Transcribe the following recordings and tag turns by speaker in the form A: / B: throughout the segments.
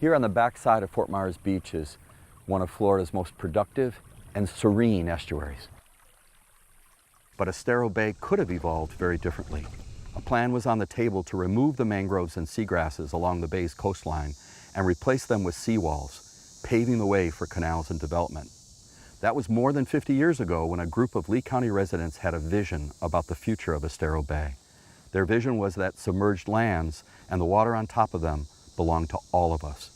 A: Here on the backside of Fort Myers Beach is one of Florida's most productive and serene estuaries. But Estero Bay could have evolved very differently. A plan was on the table to remove the mangroves and seagrasses along the bay's coastline and replace them with seawalls, paving the way for canals and development. That was more than 50 years ago when a group of Lee County residents had a vision about the future of Estero Bay. Their vision was that submerged lands and the water on top of them belonged to all of us.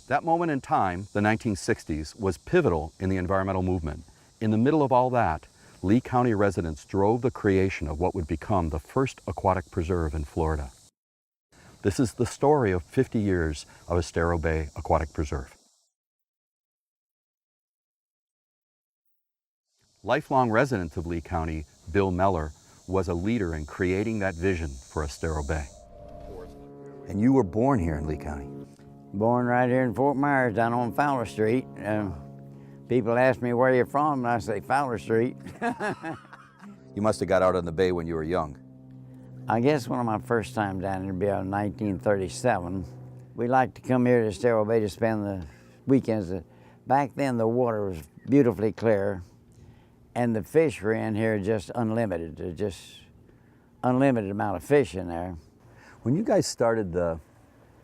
A: That moment in time, the 1960s, was pivotal in the environmental movement. In the middle of all that, Lee County residents drove the creation of what would become the first aquatic preserve in Florida. This is the story of 50 years of Estero Bay Aquatic Preserve. Lifelong resident of Lee County, Bill Meller, was a leader in creating that vision for Estero Bay. And you were born here in Lee County?
B: Born right here in Fort Myers, down on Fowler Street. People ask me where you're from, and I say Fowler Street.
A: You must have got out on the bay when you were young.
B: I guess one of my first times down here would be out in 1937. We liked to come here to Estero Bay to spend the weekends. Back then, the water was beautifully clear, and the fish were in here just unlimited. There's just unlimited amount of fish in there.
A: When you guys started the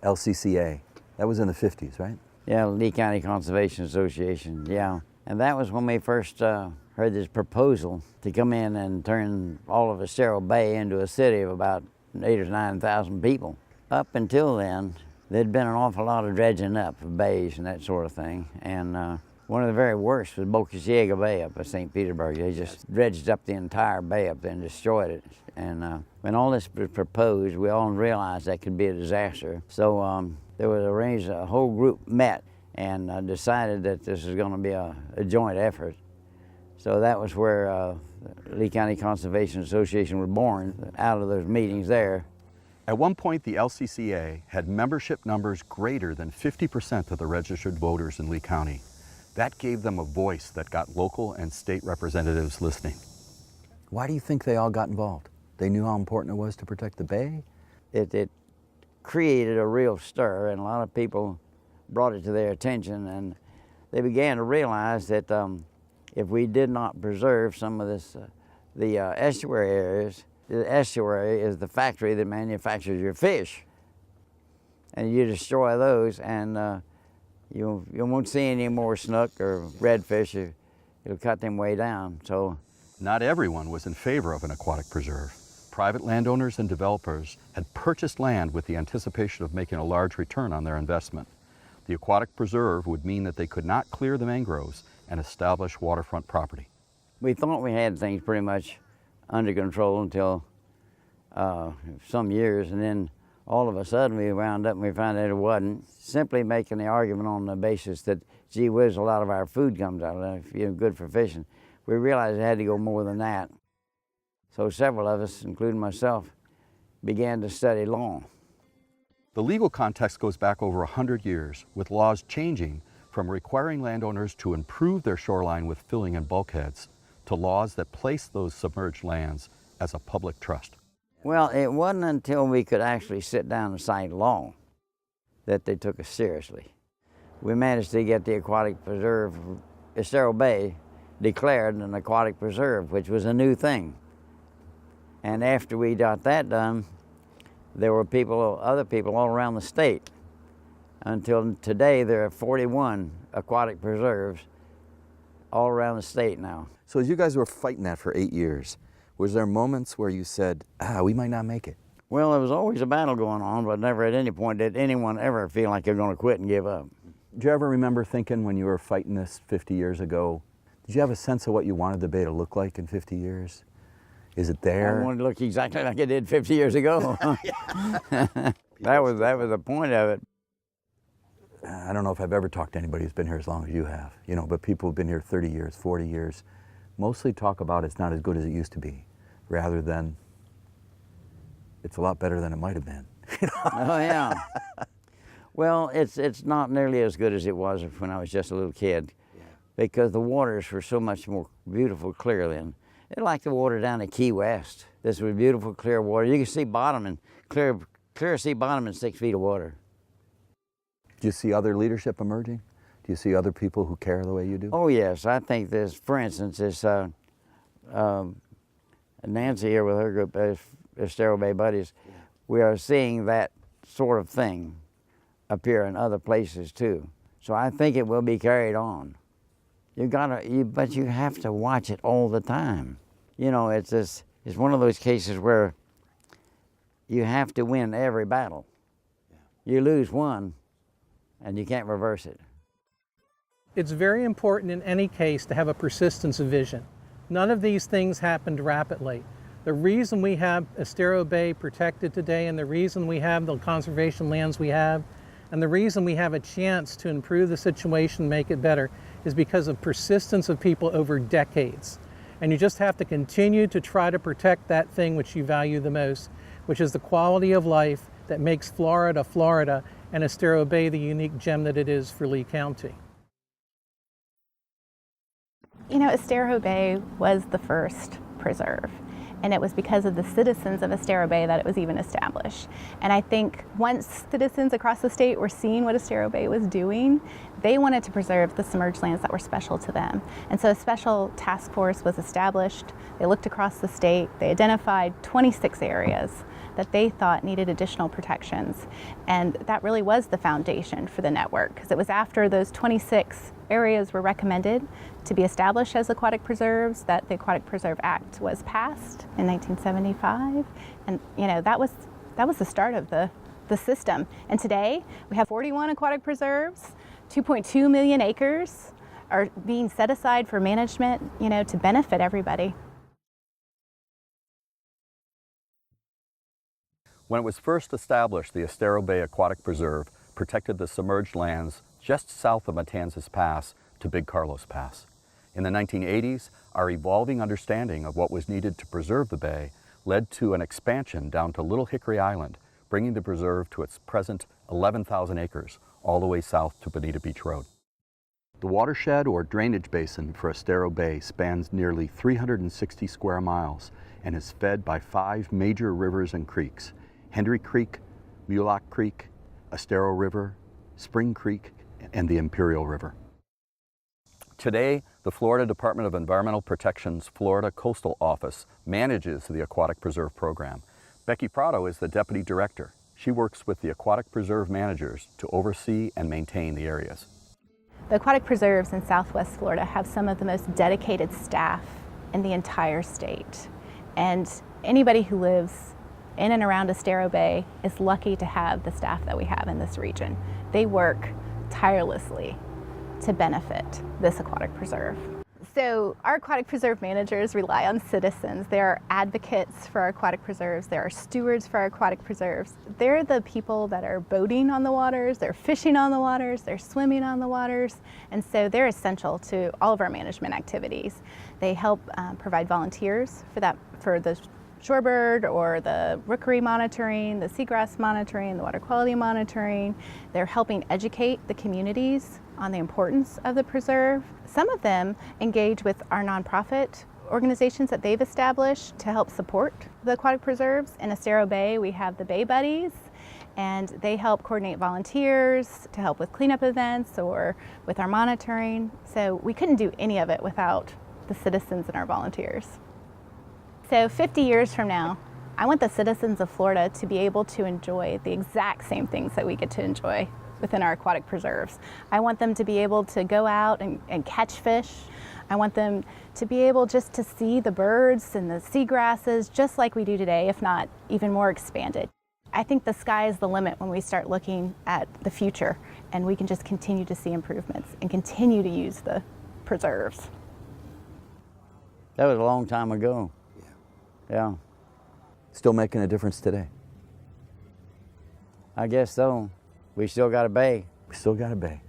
A: LCCA, that was in the 50s, right?
B: Yeah, Lee County Conservation Association, yeah. And that was when we first heard this proposal to come in and turn all of Estero Bay into a city of about 8,000 or 9,000 people. Up until then, there'd been an awful lot of dredging up of bays and that sort of thing. And one of the very worst was Boca Ciega Bay up at St. Petersburg. They just dredged up the entire bay up there and destroyed it. And when all this was proposed, we all realized that could be a disaster. So there was arranged, a whole group met and decided that this was going to be a joint effort. So that was where Lee County Conservation Association was born, out of those meetings there.
A: At one point, the LCCA had membership numbers greater than 50% of the registered voters in Lee County. That gave them a voice that got local and state representatives listening. Why do you think they all got involved? They knew how important it was to protect the bay?
B: It created a real stir, and a lot of people brought it to their attention, and they began to realize that if we did not preserve some of this, the estuary areas, the estuary is the factory that manufactures your fish, and you destroy those, and you won't see any more snook or redfish. It'll cut them way down. So,
A: not everyone was in favor of an aquatic preserve. Private landowners and developers had purchased land with the anticipation of making a large return on their investment. The aquatic preserve would mean that they could not clear the mangroves and establish waterfront property.
B: We thought we had things pretty much under control until some years, and then all of a sudden we wound up and we found out it wasn't. Simply making the argument on the basis that, gee whiz, a lot of our food comes out of it, good for fishing. We realized it had to go more than that. So several of us, including myself, began to study law.
A: The legal context goes back over 100 years, with laws changing from requiring landowners to improve their shoreline with filling and bulkheads to laws that place those submerged lands as a public trust.
B: Well, it wasn't until we could actually sit down and cite law that they took us seriously. We managed to get the aquatic preserve, Estero Bay, declared an aquatic preserve, which was a new thing. And after we got that done, there were other people all around the state. Until today, there are 41 aquatic preserves all around the state now.
A: So as you guys were fighting that for 8 years, was there moments where you said, we might not make it?
B: Well, there was always a battle going on, but never at any point did anyone ever feel like they're going to quit and give up.
A: Did you ever remember thinking when you were fighting this 50 years ago, did you have a sense of what you wanted the bay to look like in 50 years? Is it there?
B: I wanted to look exactly like it did 50 years ago. That was the point of it.
A: I don't know if I've ever talked to anybody who's been here as long as you have, but people who've been here 30 years, 40 years, mostly talk about it's not as good as it used to be, rather than it's a lot better than it might have been.
B: Oh, yeah. Well, it's not nearly as good as it was when I was just a little kid, because the waters were so much more beautiful, clear then. It's like the water down at Key West. This was beautiful, clear water. You can see bottom and clear sea bottom in 6 feet of water.
A: Do you see other leadership emerging? Do you see other people who care the way you do?
B: Oh yes, I think this, for instance, this Nancy here with her group, Estero Bay Buddies, we are seeing that sort of thing appear in other places too. So I think it will be carried on. But you have to watch it all the time. You know, it's one of those cases where you have to win every battle. You lose one, and you can't reverse it.
C: It's very important in any case to have a persistence of vision. None of these things happened rapidly. The reason we have Estero Bay protected today, and the reason we have the conservation lands we have, and the reason we have a chance to improve the situation, make it better, is because of persistence of people over decades. And you just have to continue to try to protect that thing which you value the most, which is the quality of life that makes Florida, Florida, and Estero Bay the unique gem that it is for Lee County.
D: You know, Estero Bay was the first preserve, and it was because of the citizens of Estero Bay that it was even established. And I think once citizens across the state were seeing what Estero Bay was doing, they wanted to preserve the submerged lands that were special to them. And so a special task force was established. They looked across the state. They identified 26 areas that they thought needed additional protections. And that really was the foundation for the network, because it was after those 26 areas were recommended to be established as aquatic preserves that the Aquatic Preserve Act was passed in 1975. And you know, that was the start of the system. And today we have 41 aquatic preserves, 2.2 million acres are being set aside for management, you know, to benefit everybody.
A: When it was first established, the Estero Bay Aquatic Preserve protected the submerged lands just south of Matanzas Pass to Big Carlos Pass. In the 1980s, our evolving understanding of what was needed to preserve the bay led to an expansion down to Little Hickory Island, bringing the preserve to its present 11,000 acres, all the way south to Bonita Beach Road. The watershed or drainage basin for Estero Bay spans nearly 360 square miles and is fed by 5 major rivers and creeks: Hendry Creek, Mulock Creek, Estero River, Spring Creek, and the Imperial River. Today, the Florida Department of Environmental Protection's Florida Coastal Office manages the Aquatic Preserve Program. Becky Prado is the Deputy Director. She works with the Aquatic Preserve managers to oversee and maintain the areas.
D: The aquatic preserves in Southwest Florida have some of the most dedicated staff in the entire state. And anybody who lives in and around Estero Bay is lucky to have the staff that we have in this region. They work tirelessly to benefit this aquatic preserve. So our aquatic preserve managers rely on citizens. They are advocates for our aquatic preserves. They are stewards for our aquatic preserves. They're the people that are boating on the waters, they're fishing on the waters, they're swimming on the waters, and so they're essential to all of our management activities. They help provide volunteers for the shorebird or the rookery monitoring, the seagrass monitoring, the water quality monitoring. They're helping educate the communities on the importance of the preserve. Some of them engage with our nonprofit organizations that they've established to help support the aquatic preserves. In Estero Bay, we have the Bay Buddies, and they help coordinate volunteers to help with cleanup events or with our monitoring. So we couldn't do any of it without the citizens and our volunteers. So 50 years from now, I want the citizens of Florida to be able to enjoy the exact same things that we get to enjoy within our aquatic preserves. I want them to be able to go out and catch fish. I want them to be able just to see the birds and the seagrasses just like we do today, if not even more expanded. I think the sky is the limit when we start looking at the future, and we can just continue to see improvements and continue to use the preserves.
B: That was a long time ago. Yeah.
A: Still making a difference today.
B: I guess so. We still got a bay.
A: We still got a bay.